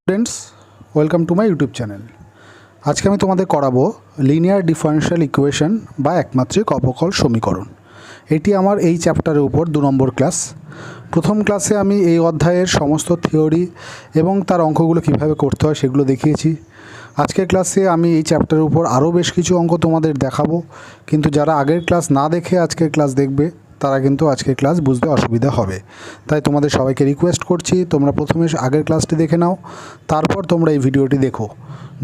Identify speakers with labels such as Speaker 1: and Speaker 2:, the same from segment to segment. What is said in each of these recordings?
Speaker 1: Friends welcome to my YouTube channel. आज के तुम्हारे कराबो लिनियर डिफारेंशियल इक्वेशन बा एकमात्रिक अवकल समीकरण। एटी आमार এই চ্যাপ্টারের উপর 2 নম্বর ক্লাস। প্রথম ক্লাসে আমি এই অধ্যায়ের সমস্ত থিওরি এবং তার অঙ্কগুলো কিভাবে করতে হয় সেগুলো দেখিয়েছি। আজকের ক্লাসে আমি এই চ্যাপ্টারের উপর আরও বেশ কিছু অঙ্ক তোমাদের দেখাবো, কিন্তু যারা আগের ক্লাস না দেখে আজকের ক্লাস দেখবে তারা কিন্তু আজকের ক্লাস বুঝতে অসুবিধা হবে। তাই তোমাদের সবাইকে রিকোয়েস্ট করছি তোমরা প্রথমে আগের ক্লাসটি দেখে নাও, তারপর তোমরা এই ভিডিওটি দেখো।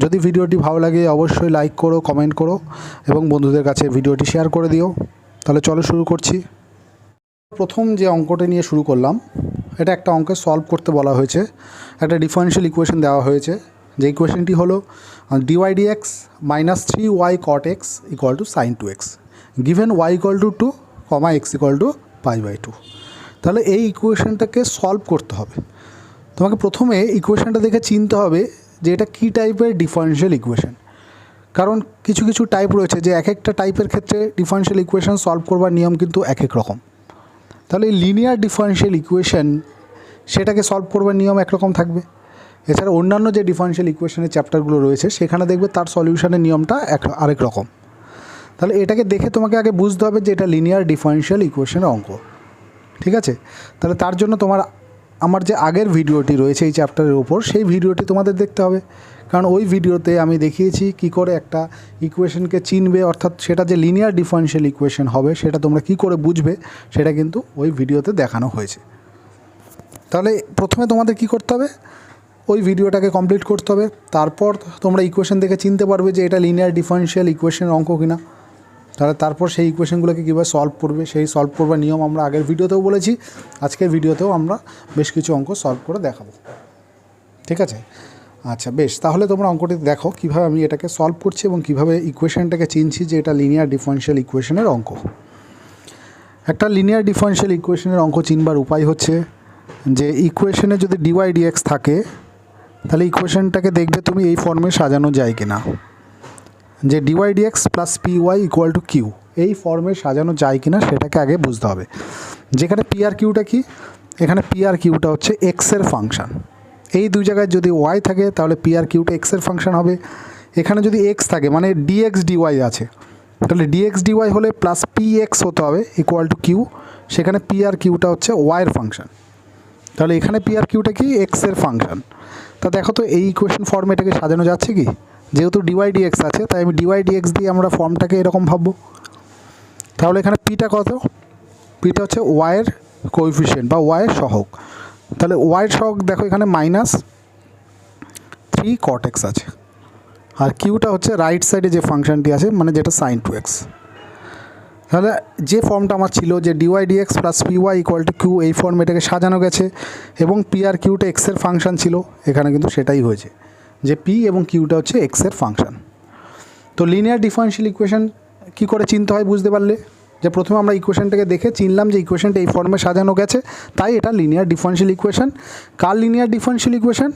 Speaker 1: যদি ভিডিওটি ভালো লাগে অবশ্যই লাইক করো, কমেন্ট করো এবং বন্ধুদের কাছে ভিডিওটি শেয়ার করে দিও। তাহলে চলো শুরু করছি। প্রথম যে অঙ্কটা নিয়ে শুরু করলাম, এটা একটা অঙ্কে সলভ করতে বলা হয়েছে। একটা ডিফারেন্সিয়াল ইকুয়েশন দেওয়া হয়েছে, যে ইকুয়েশনটি হলো dy dx minus 3y cot x equal to sin 2x given y equal to 2, x equal to π/2। তাহলে এই ইকুয়েশনটাকে সলভ করতে হবে। তোমাকে প্রথমে ইকুয়েশনটা দেখে চিনতে হবে যে এটা কী টাইপের ডিফারেন্সিয়াল ইকুয়েশন, কারণ কিছু কিছু টাইপ রয়েছে যে এক একটা টাইপের ক্ষেত্রে ডিফারেন্সিয়াল ইকুয়েশন সলভ করবার নিয়ম কিন্তু এক এক রকম। তাহলে এই লিনিয়ার ডিফারেন্সিয়াল ইকুয়েশন সেটাকে সলভ করবার নিয়ম একরকম থাকবে। এছাড়া অন্যান্য যে ডিফারেন্সিয়াল ইকুয়েশনের চ্যাপ্টারগুলো রয়েছে সেখানে দেখবে তার সলিউশনের নিয়মটা আরেক রকম। তাহলে এটাকে দেখে তোমাকে আগে বুঝতে হবে যে এটা লিনিয়ার ডিফারেন্সিয়াল ইকুয়েশনের অঙ্ক, ঠিক আছে। তাহলে তার জন্য আমার যে আগের ভিডিওটি রয়েছে এই চ্যাপ্টারের উপর, সেই ভিডিওটি তোমাদের দেখতে হবে, কারণ ওই ভিডিওতে আমি দেখিয়েছি কি করে একটা ইকুয়েশনকে চিনবে, অর্থাৎ সেটা যে লিনিয়ার ডিফারেন্সিয়াল ইকুয়েশন হবে সেটা তোমরা কি করে বুঝবে সেটা কিন্তু ওই ভিডিওতে দেখানো হয়েছে। তাহলে প্রথমে তোমাদের কি করতে হবে, ওই ভিডিওটাকে কমপ্লিট করতে হবে, তারপর তোমরা ইকুয়েশন দেখে চিনতে পারবে যে এটা লিনিয়ার ডিফারেন্সিয়াল ইকুয়েশনের অঙ্ক কিনা। তারপর সেই ইকুয়েশনগুলোকে কীভাবে সলভ করবে সেই সলভ করবার নিয়ম আমরা আগের ভিডিওতেও বলেছি, আজকের ভিডিওতেও আমরা বেশ কিছু অঙ্ক সলভ করে দেখাবো, ঠিক আছে। আচ্ছা বেশ, তাহলে তোমরা অঙ্কটি দেখো কীভাবে আমি এটাকে সলভ করছি এবং কীভাবে ইকুয়েশনটাকে চিনছি যে এটা লিনিয়ার ডিফারেন্সিয়াল ইকুয়েশনের অঙ্ক। একটা লিনিয়ার ডিফারেন্সিয়াল ইকুয়েশনের অঙ্ক চিনবার উপায় হচ্ছে যে ইকুয়েশনে যদি dy dx থাকে তাহলে ইকুয়েশনটাকে দেখবে তুমি এই ফর্মে সাজানো যায় কিনা, যে dy dx plus py equal to Q, এই ফর্মে সাজানো যায় কিনা সেটাকে আগে বুঝতে হবে। যেখানে পি আর কিউটা কি, এখানে পি আর কিউটা হচ্ছে এক্সের ফাংশান। এই দুই জায়গায় যদি ওয়াই থাকে তাহলে পি আর কিউটা এক্সের ফাংশান হবে। এখানে যদি এক্স থাকে মানে ডিএক্স ডিওয়াই আছে, তাহলে ডিএক্স ডিওয়াই হলে প্লাস পি এক্স হতে হবে ইকুয়াল টু কিউ। সেখানে পি আর কিউটা হচ্ছে ওয়াইয়ের ফাংশান, তাহলে এখানে পি আর কিউটা কি এক্সের ফাংশান। তা দেখো তো এই ইকুয়েশন ফর্মে এটাকে সাজানো যাচ্ছে কি, যেহেতু ডিওয়াই ডিএক্স আছে তাই আমি ডিওয়াই ডিএক্স দিয়ে আমরা ফর্মটাকে এরকম ভাববো। তাহলে এখানে পিটা কত, পিটা হচ্ছে ওয়াইয়ের কোএফিসিয়েন্ট বা ওয়াইয়ের সহগ। তাহলে ওয়াইয়ের সহগ দেখো এখানে -3 cot x আছে, আর কিউটা হচ্ছে রাইট সাইডে যে ফাংশনটি আছে মানে যেটা sin 2x। তাহলে যে ফর্মটা আমার ছিল যে dy dx plus py equal to Q, এই ফর্মে এটাকে সাজানো গেছে এবং পি আর কিউটা এক্সের ফাংশন ছিল, এখানে কিন্তু সেটাই হয়েছে যে পি এবং কিউটা হচ্ছে এক্সের ফাংশন। তো লিনিয়ার ডিফারেন্সিয়াল ইকুয়েশন কী করে চিনতে হয় বুঝতে পারলে, যে প্রথমে আমরা ইকুয়েশনটাকে দেখে চিনলাম যে ইকুয়েশনটা এই ফর্মে সাজানো গেছে, তাই এটা লিনিয়ার ডিফারেন্সিয়াল ইকুয়েশন। কার লিনিয়ার ডিফারেন্সিয়াল ইকুয়েশন,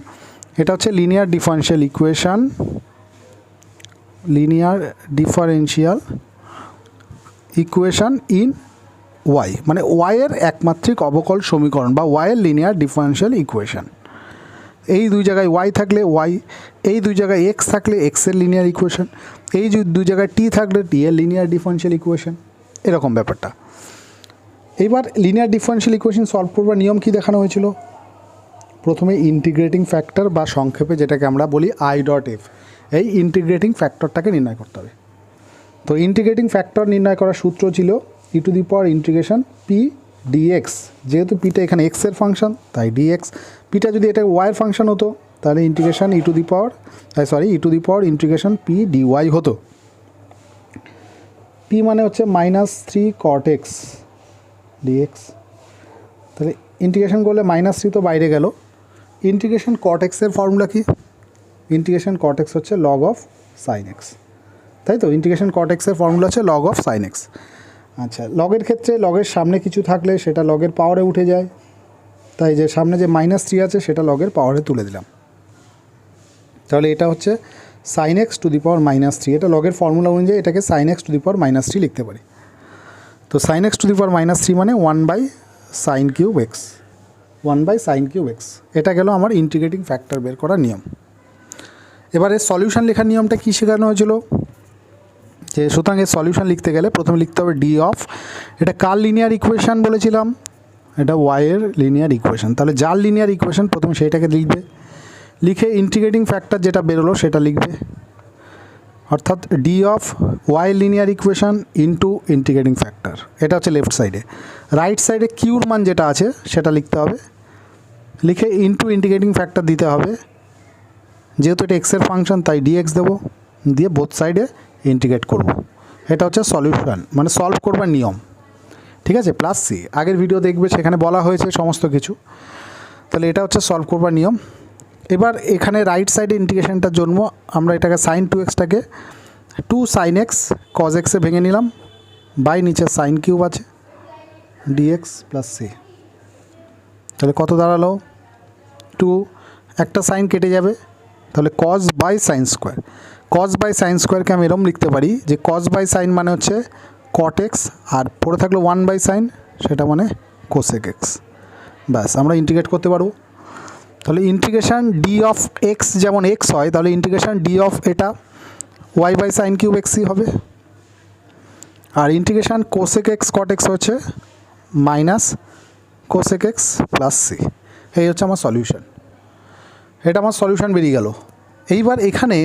Speaker 1: এটা হচ্ছে linear differential equation, linear differential equation in Y, মানে ওয়াইয়ের একমাত্রিক অবকল সমীকরণ বা ওয়াইয়ের লিনিয়ার ডিফারেন্সিয়াল ইকুয়েশন। এই দুই জায়গায় ওয়াই থাকলে ওয়াই, এই দুই জায়গায় এক্স থাকলে এক্সের লিনিয়ার ইকুয়েশন, এই দুই জায়গায় টি থাকলে টি এর লিনিয়ার ডিফারেন্সিয়াল ইকুয়েশন, এরকম ব্যাপারটা। এইবার লিনিয়ার ডিফারেন্সিয়াল ইকুয়েশন সলভ করবার নিয়ম কি দেখানো হয়েছিল, প্রথমে ইন্টিগ্রেটিং ফ্যাক্টর বা সংক্ষেপে যেটাকে আমরা বলি I.F, এই ইন্টিগ্রেটিং ফ্যাক্টরটাকে নির্ণয় করতে হবে। তো ইন্টিগ্রেটিং ফ্যাক্টর নির্ণয় করার সূত্র ছিল e to the power integration P dx, যেহেতু পিটা এখানে এক্সের ফাংশন তাই ডিএক্স, পিটা যদি এটা ওয়াইয়ের ফাংশন হতো তাহলে integration E to the power integration P dy হতো। পি মানে হচ্ছে -3 cot x ডিএক্স, তাহলে ইন্টিগ্রেশন করলে -3 তো বাইরে গেল। ইন্টিগ্রেশন cot x এর ফর্মুলা কি, ইন্টিগ্রেশন cot x হচ্ছে log of sin x, তাই তো। ইন্টিগ্রেশন cot x এর ফর্মুলা হচ্ছে log of sin x। আচ্ছা, লগের ক্ষেত্রে লগের সামনে কিছু থাকলে সেটা লগের পাওয়ারে উঠে যায়, তাই যে সামনে যে -3 আছে সেটা লগের পাওয়ারে তুলে দিলাম। তাহলে এটা হচ্ছে sin x টু দি পাওয়ার -3, এটা লগের ফর্মুলা অনুযায়ী এটাকে sin x টু দি পাওয়ার -3 লিখতে পারি। তো sin x টু দি পাওয়ার -3 মানে 1/sin³ x, 1/sin³ x। এটা গেল আমার ইন্টিগ্রেটিং ফ্যাক্টর বের করার নিয়ম। এবারে সলিউশন লেখার নিয়মটা কী শেখানো হয়েছিল, যে সুতরাং এর সলিউশন লিখতে গেলে প্রথমে লিখতে হবে ডি অফ, এটা কার লিনিয়ার ইকুয়েশান বলেছিলাম, এটা ওয়াইয়ের লিনিয়ার ইকুয়েশান। তাহলে যার লিনিয়ার ইকুয়েশান প্রথমে সেইটাকে লিখবে, লিখে ইন্টিগ্রেটিং ফ্যাক্টর যেটা বেরোলো সেটা লিখবে, অর্থাৎ D of Y linear equation into integrating factor. এটা হচ্ছে লেফট সাইডে। রাইট সাইডে কিউর মান যেটা আছে সেটা লিখতে হবে, লিখে ইন্টু ইন্টিগ্রেটিং ফ্যাক্টর দিতে হবে, যেহেতু এটা এক্সের ফাংশন তাই ডিএক্স দেবো, দিয়ে বোথ সাইডে ইন্টিগ্রেট করব। এটা হচ্ছে সলিউশন, মানে সলভ করবার নিয়ম, ঠিক আছে। প্লাস সি, আগের ভিডিও দেখবে সেখানে বলা হয়েছে সমস্ত কিছু। তাহলে এটা হচ্ছে সলভ করবার নিয়ম। এবার এখানে রাইট সাইডে ইন্টিগ্রেশনটার জন্য আমরা এটাকে sin2x-টাকে 2sin x cos x এ ভেঙে নিলাম, বাই নিচে sin³ আছে dx প্লাস সি। তাহলে কত দাঁড়ালো 2, একটা সাইন কেটে যাবে, তাহলে cos by sin square. cos by sin স্কোয়ারকে আমি এরম লিখতে পারি যে cos বাই sin মানে হচ্ছে cot x, আর পড়ে থাকলো 1/sin, সেটা মানে cosec x। ব্যাস, আমরা ইন্টিগ্রেট করতে পারবো। তাহলে ইন্টিগ্রেশান ডি অফ এক্স যেমন এক্স হয়, তাহলে ইন্টিগ্রেশান ডি অফ এটা y/sin³ x হবে, আর integration cosec x cot x হচ্ছে minus cosec x plus C. এই হচ্ছে আমার সলিউশন। এটা আমার সলিউশন বেরিয়ে গেল। এইবার এখানে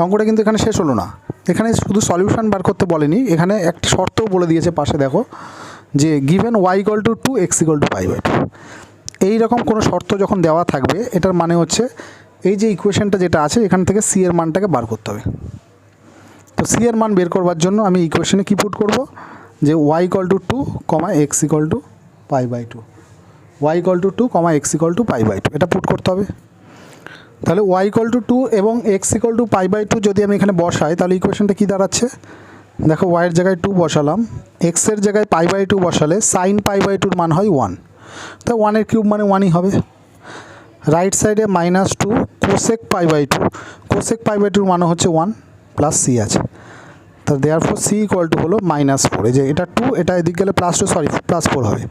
Speaker 1: অঙ্কটা কিন্তু এখানে শেষ হলো না, এখানে শুধু সলিউশন বার করতে বলেনি, এখানে একটা শর্তও বলে দিয়েছে পাশে, দেখো যে গিভেন y=2 x=π/2। এই রকম কোনো শর্ত যখন দেওয়া থাকবে, এটার মানে হচ্ছে এই যে ইকুয়েশনটা যেটা আছে এখান থেকে সি এর মানটাকে বার করতে হবে। তো সি এর মান বের করবার জন্য আমি ইকুয়েশনে কী পুট করব, যে y=2, x=π/2, y=2, x=π/2, এটা পুট করতে হবে। তাহলে y=2 এবং x=π/2 যদি আমি এখানে বসাই, তাহলে ইকুয়েশনটা কী দাঁড়াচ্ছে, দেখো y-এর জায়গায় 2 বসালাম, x-এর জায়গায় π/2 বসালে sin π/2 মান হয় 1, তো 1-এর কিউব মানে 1ই হবে। রাইট সাইডে -2 cosec π/2, cosec π/2 মানে হচ্ছে 1 প্লাস সি আছে। তো দেয়ারফর সি হলো -4, এই যে এটা 2, এটা এদিক গেলে +2, সরি +4 হবে,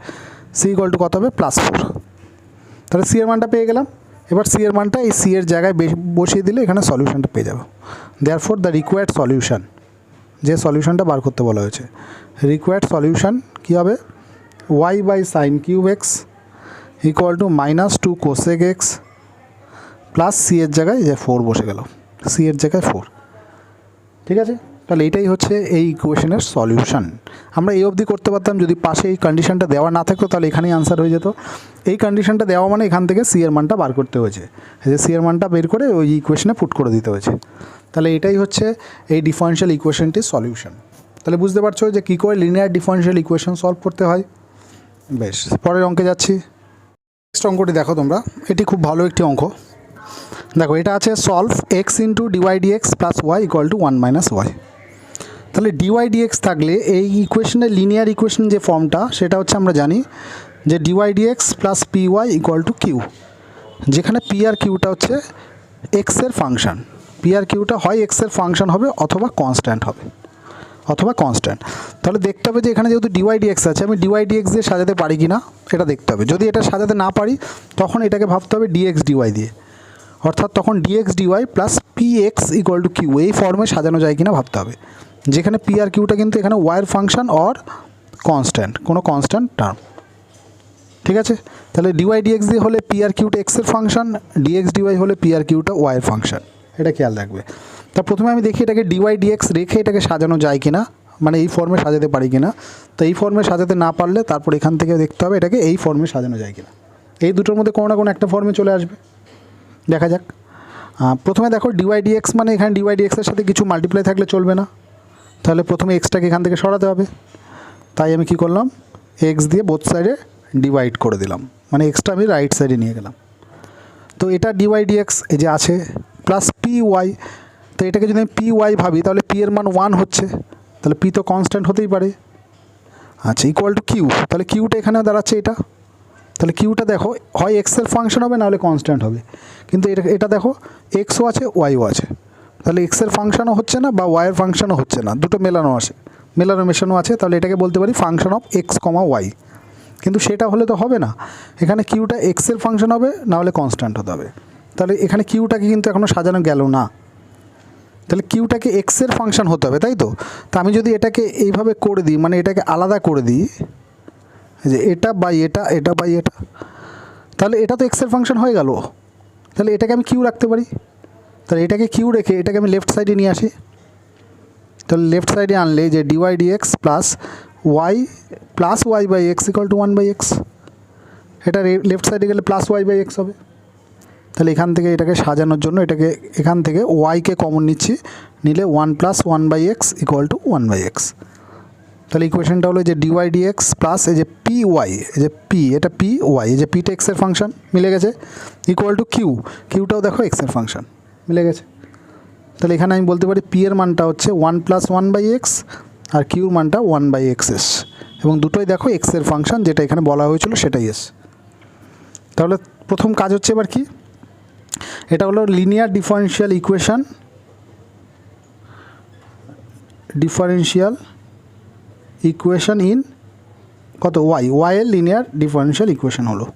Speaker 1: সি কত হবে +4। তাহলে সি এর মানটা পেয়ে গেলাম। এবার সি এর মানটা এই সি এর জায়গায় বসিয়ে দিলে এখানে সলিউশনটা পেয়ে যাবো। দেয়ারফর দ্য রিকোয়ার্ড সলিউশন, যে সলিউশনটা বার করতে বলা হয়েছে, রিকোয়ার্ড সলিউশন কী হবে, y/sin³ x -2 cosec x plus C এর জায়গায় যে 4 বসে গেল, সি এর জায়গায় 4, ঠিক আছে। তাহলে এইটাই হচ্ছে এই ইকুয়েশনের সলিউশন। আমরা এই অবধি করতে পারতাম, যদি পাশে এই কন্ডিশনটা দেওয়া না থাকতো তাহলে এখানেই আনসার হয়ে যেত। এই কন্ডিশনটা দেওয়া মানে এখান থেকে সি এর মানটা বার করতে হয়েছে, এই যে সি এর মানটা বের করে ওই ইকুয়েশনে পুট করে দিতে হয়েছে। তাহলে এটাই হচ্ছে এই ডিফারেনশিয়াল ইকুয়েশনটির সলিউশন। তাহলে বুঝতে পারছো যে কী করে লিনিয়ার ডিফারেনশিয়াল ইকুয়েশন সলভ করতে হয়। বেশ, পরের অঙ্কে যাচ্ছি। নেক্সট অঙ্কটি দেখো তোমরা, এটি খুব ভালো একটি অঙ্ক। দেখো এটা আছে solve x × dy/dx + y = 1 - y। তাহলে dy/dx থাকলে এই ইকুয়েশনের লিনিয়ার ইকুয়েশন যে ফর্মটা সেটা হচ্ছে আমরা জানি যে dy/dx + py = q, যেখানে p আর qটা হচ্ছে x এর ফাংশন। p আর qটা হয় x এর ফাংশন হবে অথবা কনস্ট্যান্ট হবে, তাহলে দেখতে হবে যে এখানে যেহেতু dy/dx আছে, আমি dy/dx দিয়ে সাজাতে পারি কি না এটা দেখতে হবে। যদি এটা সাজাতে না পারি তখন এটাকে ভাবতে হবে dx/dy দিয়ে, অর্থাৎ তখন dx/dy + px = q এই ফর্মে সাজানো যায় কিনা ভাবতে হবে, যেখানে p আর qটা কিন্তু এখানে y এর ফাংশন অর কনস্ট্যান্ট, কোনো কনস্ট্যান্ট টার্ম, ঠিক আছে। তাহলে dy/dx দিয়ে হলে p আর qটা x এর ফাংশন, dx/dy হলে p আর qটা y এর ফাংশন, এটা খেয়াল রাখবে। তা প্রথমে আমি দেখি এটাকে dy/dx রেখে এটাকে সাজানো যায় কিনা, মানে এই ফর্মে সাজাতে পারি কিনা। তো এই ফর্মে সাজাতে না পারলে তারপর এখান থেকে দেখতে হবে এটাকে এই ফর্মে সাজানো যায় কিনা। এই দুটোর মধ্যে কোনো না কোনো একটা ফর্মে চলে আসবে, দেখা যাক। প্রথমে দেখো dy/dx মানে এখানে dy/dx এর সাথে কিছু মাল্টিপ্লাই থাকলে চলবে না, তাহলে প্রথমে এক্সটাকে এখান থেকে সরাতে হবে। তাই আমি কি করলাম, এক্স দিয়ে বোথ সাইডে ডিভাইড করে দিলাম, মানে এক্সটা আমি রাইট সাইডে নিয়ে গেলাম। তো এটা dy/dx এই যে আছে প্লাস py, তো এটাকে যদি আমি py ভাবি তাহলে p এর মান 1 হচ্ছে, তাহলে p তো কনস্ট্যান্ট হতেই পারে। আচ্ছা, = q, তাহলে qটা এখানে দাঁড়াচ্ছে এটা, তাহলে কিউটা দেখো হয় এক্স এর ফাংশন হবে না হলে কনস্ট্যান্ট হবে, কিন্তু এটা দেখো এক্সও আছে ওয়াইও আছে, তাহলে এক্স এর ফাংশনও হচ্ছে না বা ওয়াইয়ের ফাংশনও হচ্ছে না, দুটো মেলানো মেশানো আছে, তাহলে এটাকে বলতে পারি ফাংশন অফ x, y। কিন্তু সেটা হলে তো হবে না, এখানে কিউটা এক্সের ফাংশন হবে, না হলে কনস্ট্যান্ট হতে হবে। তাহলে এখানে কিউটাকে কিন্তু এখনও সাজানো গেল না, তাহলে কিউটাকে এক্সের ফাংশন হতে হবে, তাই তো। তা আমি যদি এটাকে এইভাবে করে দিই, মানে এটাকে আলাদা করে দিই, যে এটা বাই এটা, এটা বাই এটা, তাহলে এটা তো এক্সের ফাংশন হয়ে গেল। তাহলে এটাকে আমি কিউ রাখতে পারি, তাহলে এটাকে কিউ রেখে এটাকে আমি লেফট সাইডে নিয়ে আসি। তাহলে লেফট সাইডে আনলে যে dy dx plus Y by X equal to 1/x, এটা লেফট সাইডে গেলে প্লাস ওয়াই বাই এক্স হবে। তাহলে এখান থেকে এটাকে সাজানোর জন্য এটাকে এখান থেকে ওয়াইকে কমন নিচ্ছি, নিলে 1 + 1/x ইকুয়াল টু 1/x। তাহলে ইকুয়েশনটা হলো যে ডিওয়াই ডিএক্স প্লাস এই যে পি ওয়াই, এই যে পি, এটা পি ওয়াই, এই যে পিটা এক্সের ফাংশন মিলে গেছে, ইকুয়াল টু কিউটাও দেখো এক্সের ফাংশন মিলে গেছে। তাহলে এখানে আমি বলতে পারি পি এর মানটা হচ্ছে 1 + 1/x আর কিউর মানটা 1/x এবং দুটোই দেখো এক্সের ফাংশন, যেটা এখানে বলা হয়েছিল সেটাই এস। তাহলে প্রথম কাজ হচ্ছে এবার কি, এটা হলো লিনিয়ার ডিফারেনশিয়াল ইকুয়েশন ইন কত ওয়াই এর লিনিয়ার ডিফারেনশিয়াল ইকুয়েশন হলো।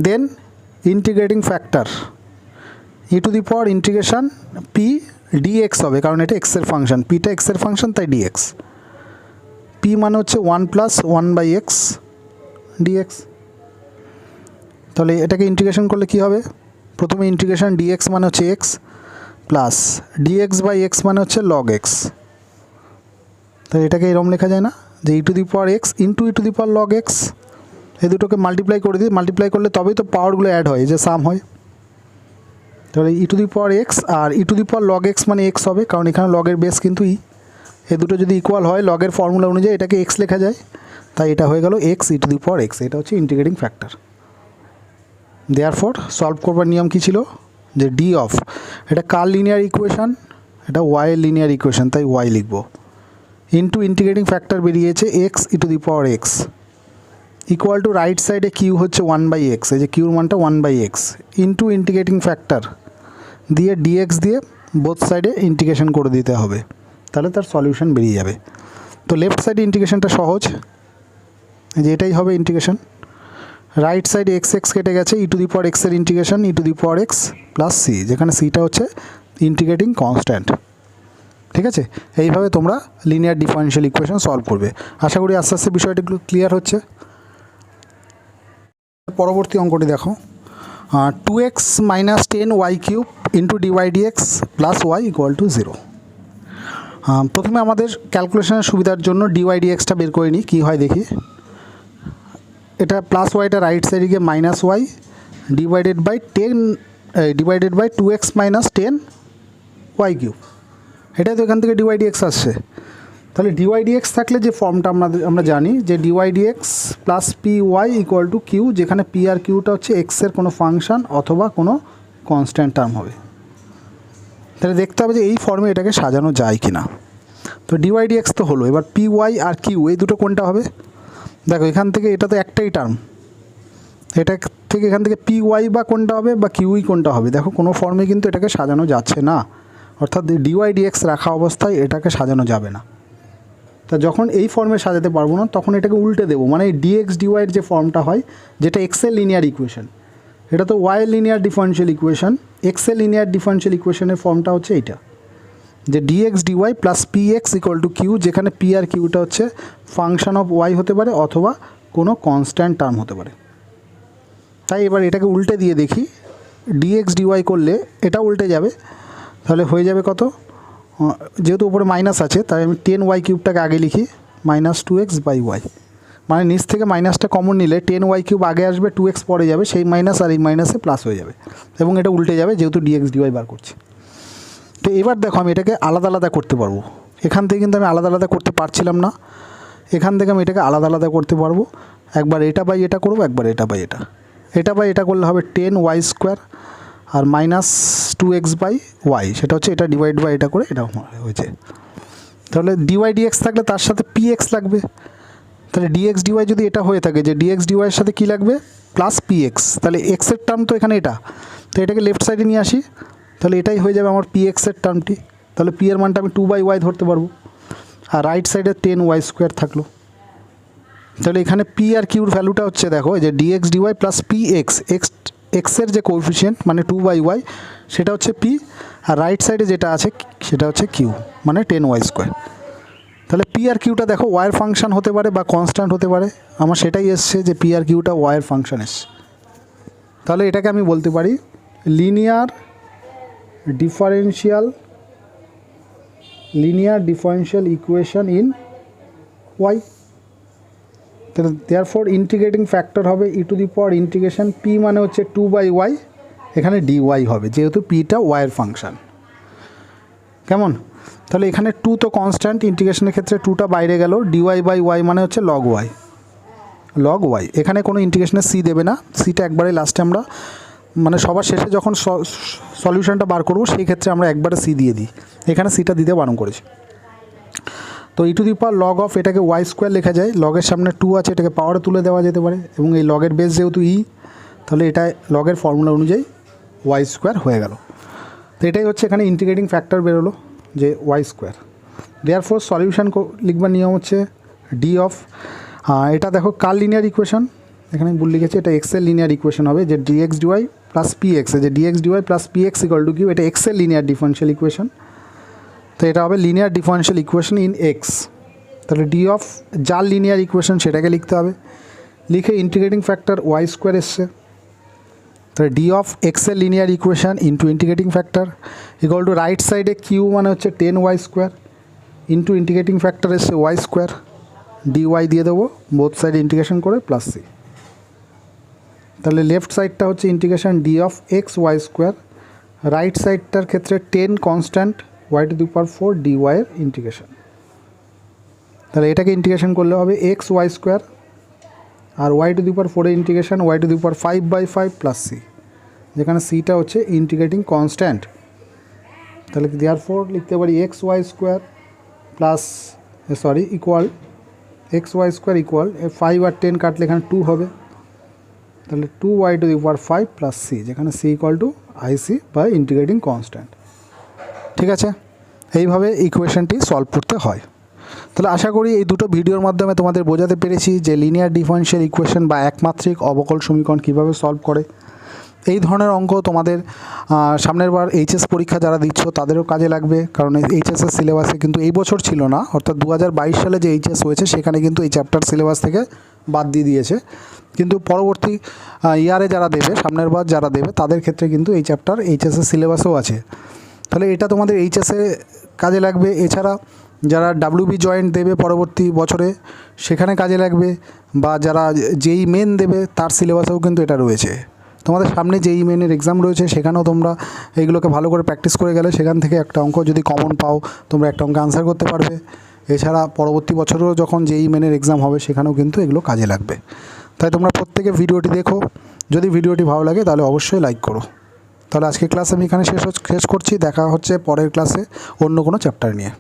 Speaker 1: Then integrating factor e to the power integration P dx হবে, কারণ এটা এক্সের ফাংশন, পিটা এক্সের ফাংশন তাই ডিএক্স। পি মানে হচ্ছে 1 + 1/x ডিএক্স। তাহলে এটাকে ইন্টিগ্রেশন করলে কি হবে, প্রথমে ইন্টিগ্রেশন ডিএক্স মানে হচ্ছে X plus dx by X মানে হচ্ছে লগ এক্স। তাহলে এটাকে এরকম লেখা যায় না, যে e to the power x into e to the power log x, এই দুটোকে মাল্টিপ্লাই করে দিই, মাল্টিপ্লাই করলে তবেই তো পাওয়ারগুলো অ্যাড হয়, যে সাম হয়। তাহলে e to the power x আর e to the power log x মানে এক্স হবে, কারণ এখানে লগের বেস কিন্তু ই, এই দুটো যদি ইকুয়াল হয় লগের ফর্মুলা অনুযায়ী এটাকে এক্স লেখা যায়, তাই এটা হয়ে গেল x E to the power x, এটা হচ্ছে ইন্টিগ্রেটিং ফ্যাক্টর। দেয়ারফর সলভ করবার নিয়ম কী ছিল, যে ডি অফ, এটা কার লিনিয়ার ইকুয়েশন, এটা ওয়াই এর লিনিয়ার ইকুয়েশন, তাই ওয়াই লিখবো, ইন্টু ইন্টিগ্রেটিং ফ্যাক্টর বেরিয়েছে x E to the power x equal to right সাইডে কিউ হচ্ছে 1/x, এই যে কিউর মানটা 1/x ইন্টু ইন্টিগ্রেটিং ফ্যাক্টর দিয়ে ডিএক্স দিয়ে বোথ সাইডে ইন্টিগ্রেশন করে দিতে হবে, তাহলে তার সলিউশন বেরিয়ে যাবে। তো লেফট সাইডে ইন্টিগ্রেশনটা সহজ, যে এটাই হবে ইন্টিগ্রেশন, রাইট সাইডে এক্স কেটে গেছে, ই টু দি পাওয়ার এক্সের integration E to the power X plus C, যেখানে সিটা হচ্ছে ইন্টিগ্রেটিং কনস্ট্যান্ট। ঠিক আছে, এইভাবে তোমরা লিনিয়ার ডিফারেনশিয়াল ইকুয়েশন সলভ করবে। আশা করি আস্তে আস্তে বিষয়টা ক্লিয়ার হচ্ছে। পরবর্তী অঙ্কটি দেখো, 2x - 10y³ into dy dx plus Y equal to 0। প্রথমে আমাদের ক্যালকুলেশনের সুবিধার জন্য ডিওয়াই ডিএক্সটা বের করে নিই, কী হয় দেখি। এটা প্লাস ওয়াইটা রাইট সাইডে গিয়ে -y divided by 2x - 10y³, এটাই তো এখান থেকে ডিওয়াই ডিএক্স আসছে। তাহলে ডিওয়াই ডিএক্স থাকলে যে ফর্মটা আমরা জানি, যে dy dx plus P Y equal to Q, যেখানে পি আর কিউটা হচ্ছে এক্সের কোনো ফাংশন অথবা কোনো কনস্ট্যান্ট টার্ম হবে। তাহলে দেখতে হবে যে এই ফর্মে এটাকে সাজানো যায় কি না। তো ডিওয়াই ডিএক্স তো হলো, এবার পি ওয়াই আর কিউ এই দুটো কোনটা হবে, দেখো এখান থেকে এটা তো একটাই টার্ম, এটা থেকে এখান থেকে পি ওয়াই বা কোনটা হবে বা কিউই কোনটা হবে, দেখো কোনো ফর্মে কিন্তু এটাকে সাজানো যাচ্ছে না, অর্থাৎ ডিওয়াই ডিএক্স রাখা অবস্থায় এটাকে সাজানো যাবে না। তা যখন এই ফর্মে সাজাতে পারবো না, তখন এটাকে উল্টে দেবো, মানে ডিএক্স ডিওয়াইয়ের যে ফর্মটা হয়, যেটা এক্সের লিনিয়ার ইকুয়েশন, এটা তো ওয়াইয়ের লিনিয়ার ডিফারেনশিয়াল ইকুয়েশন, এক্সের লিনিয়ার ডিফারেনশিয়াল ইকুয়েশনের ফর্মটা হচ্ছে এইটা, যে dx dy plus P X equal to Q, যেখানে পি আর কিউটা হচ্ছে ফাংশন অফ ওয়াই হতে পারে অথবা কোনো কনস্ট্যান্ট টার্ম হতে পারে। তাই এবার এটাকে উল্টে দিয়ে দেখি, ডিএক্স ডিওয়াই করলে এটা উল্টে যাবে, তাহলে হয়ে যাবে কত, যেহেতু উপরে মাইনাস আছে তাই আমি 10y³ আগে লিখি, -2x/y, মানে নিচ থেকে মাইনাসটা কমন নিলে 10y³ আগে আসবে, 2x পরে যাবে, সেই মাইনাস আর এই মাইনাসে প্লাস হয়ে যাবে এবং এটা উল্টে যাবে, যেহেতু ডিএক্স ডিওয়াই বার করছি। তো এবার দেখো আমি এটাকে আলাদা আলাদা করতে পারবো, এখান থেকে কিন্তু আমি আলাদা আলাদা করতে পারছিলাম না, এখান থেকে আমি এটাকে আলাদা আলাদা করতে পারবো, একবার এটা বাই এটা করবো, একবার এটা বাই এটা করলে হবে 10y² আর -2x/y, সেটা হচ্ছে এটা ডিভাইড বাই এটা করে এটা হয়েছে। তাহলে ডিওয়াই ডিএক্স থাকলে তার সাথে পিএক্স লাগবে, তাহলে ডিএক্স ডিওয়াই যদি এটা হয়ে থাকে, যে ডিএক্স ডিওয়াইয়ের সাথে কী লাগবে, প্লাস পিএক্স, তাহলে এক্সের টার্ম তো এখানে এটা, তো এটাকে লেফট সাইডে নিয়ে আসি, তাহলে এটাই হয়ে যাবে আমার পিএক্সের টার্মটি, তাহলে পি এর মানটা আমি 2/y ধরতে পারবো, আর রাইট সাইডে 10y² থাকলো। তাহলে এখানে পি আর কিউর ভ্যালুটা হচ্ছে দেখো এই যে dx dy plus P X এক্সের যে কোএফিসিয়েন্ট মানে 2/y সেটা হচ্ছে পি, আর রাইট সাইডে যেটা আছে সেটা হচ্ছে কিউ মানে 10y²। তাহলে পি আর কিউটা দেখো ওয়াইয়ের ফাংশন হতে পারে বা কনস্ট্যান্ট হতে পারে, আমার সেটাই এসছে যে পি আর কিউটা ওয়াইয়ের ফাংশন এসছে। তাহলে এটাকে আমি বলতে পারি linear differential equation in y. তাহলে দেয়ারফর ইন্টিগ্রেটিং ফ্যাক্টর হবে e to the power integration P মানে হচ্ছে 2/y, এখানে ডিওয়াই হবে যেহেতু পিটা ওয়াইয়ের ফাংশন। কেমন? তাহলে এখানে 2 তো কনস্ট্যান্ট, ইন্টিগ্রেশনের ক্ষেত্রে 2টা বাইরে গেল, dy/y মানে হচ্ছে লগ ওয়াই। এখানে কোনো ইন্টিগ্রেশনে সি দেবে না, সিটা একবারে লাস্টে আমরা মানে সবার শেষে যখন সলিউশনটা বার করব সেই ক্ষেত্রে আমরা একবারে সি দিয়ে দিই, এখানে সিটা দিতে বারণ করেছি। তো e to the power log of এটাকে y² লেখা যায়, লগের সামনে 2 আছে এটাকে পাওয়ারে তুলে দেওয়া যেতে পারে, এবং এই লগের বেস যেহেতু ই তাহলে এটা লগের ফর্মুলা অনুযায়ী y² হয়ে গেল। তো এটাই হচ্ছে এখানে ইন্টিগ্রেটিং ফ্যাক্টর বেরোলো যে y²। দেয়ারফর সলিউশন লিখবার নিয়ম হচ্ছে ডি অফ, এটা দেখো কার লিনিয়ার ইকুয়েশন, এখানে ভুল লিখেছি, এটা এক্সের লিনিয়ার ইকুয়েশন হবে যে ডিএক্স ডিওয়াই প্লাস পিএক্স, যে dx dy plus P X equal to Q, এটা এক্সের লিনিয়ার ডিফারেনশিয়াল ইকুয়েশন। তো এটা হবে linear differential equation in X. তাহলে ডি অফ যার লিনিয়ার ইকুয়েশন সেটাকে লিখতে হবে, লিখে ইন্টিগ্রেটিং ফ্যাক্টর y² এসছে। তাহলে ডি অফ এক্সের linear equation into integrating factor equal to right সাইডে কিউ মানে হচ্ছে 10y² ইন্টু ইন্টিগ্রেটিং ফ্যাক্টর এসছে y², ডিওয়াই দিয়ে দেবো বোথ সাইড ইন্টিগ্রেশন করে প্লাস সি। তাহলে লেফট সাইডটা হচ্ছে integration d of x/y², right সাইডটার ক্ষেত্রে 10 কনস্ট্যান্ট y⁴ ডিওয়াইয়ের ইন্টিগ্রেশন। তাহলে এটাকে ইন্টিগ্রেশন করলে হবে x/y² আর y⁴ এর ইন্টিগ্রেশন y⁵/5 প্লাস সি, যেখানে সিটা হচ্ছে ইন্টিগ্রেটিং কনস্ট্যান্ট। তাহলে দেয়ারফর লিখতে পারি x/y² plus equal x/y² equal 5 আর 10 কাটলে এখানে 2 হবে, তাহলে 2y⁵ প্লাস সি, যেখানে সি ইকুয়াল টু আইসি বা ইন্টিগ্রেটিং কনস্ট্যান্ট। ঠিক আছে, এইভাবে ইকুয়েশনটি সলভ করতে হয়। তাহলে আশা করি এই দুটো ভিডিওর মাধ্যমে তোমাদের বোঝাতে পেরেছি যে লিনিয়ার ডিফারেনশিয়াল ইকুয়েশন বা একমাত্রিক অবকল সমীকরণ কীভাবে সলভ করে। এই ধরনের অঙ্ক তোমাদের সামনের বার এইচএস পরীক্ষা যারা দিচ্ছ তাদেরও কাজে লাগবে, কারণ এইচএসের সিলেবাসে কিন্তু এই বছর ছিল না, অর্থাৎ 2022 সালে যে এইচএস হয়েছে সেখানে কিন্তু এই চ্যাপ্টার সিলেবাস থেকে বাদ দিয়ে দিয়েছে, কিন্তু পরবর্তী ইয়ারে যারা দেবে, সামনের বার যারা দেবে তাদের ক্ষেত্রে কিন্তু এই চ্যাপ্টার এইচএসের সিলেবাসেও আছে। তাহলে এটা তোমাদের এইচএসে কাজে লাগবে, এছাড়া যারা ডাব্লিউবি জয়েন্ট দেবে পরবর্তী বছরে সেখানে কাজে লাগবে, বা যারা যেই মেন দেবে তার সিলেবাসেও কিন্তু এটা রয়েছে। তোমাদের সামনে যেই মেনের এক্সাম রয়েছে সেখানেও তোমরা এইগুলোকে ভালো করে প্র্যাকটিস করে গেলে সেখান থেকে একটা অঙ্ক যদি কমন পাও তোমরা একটা অঙ্ক আনসার করতে পারবে। এছাড়া পরবর্তী বছরেও যখন যেই মেনের এক্সাম হবে সেখানেও কিন্তু এগুলো কাজে লাগবে। তাই তোমরা প্রত্যেকে ভিডিওটি দেখো, যদি ভিডিওটি ভালো লাগে তাহলে অবশ্যই লাইক করো। তাহলে আজকে ক্লাস আমি এখানে শেষ করছি, দেখা হচ্ছে পরের ক্লাসে অন্য কোনো চ্যাপ্টার নিয়ে।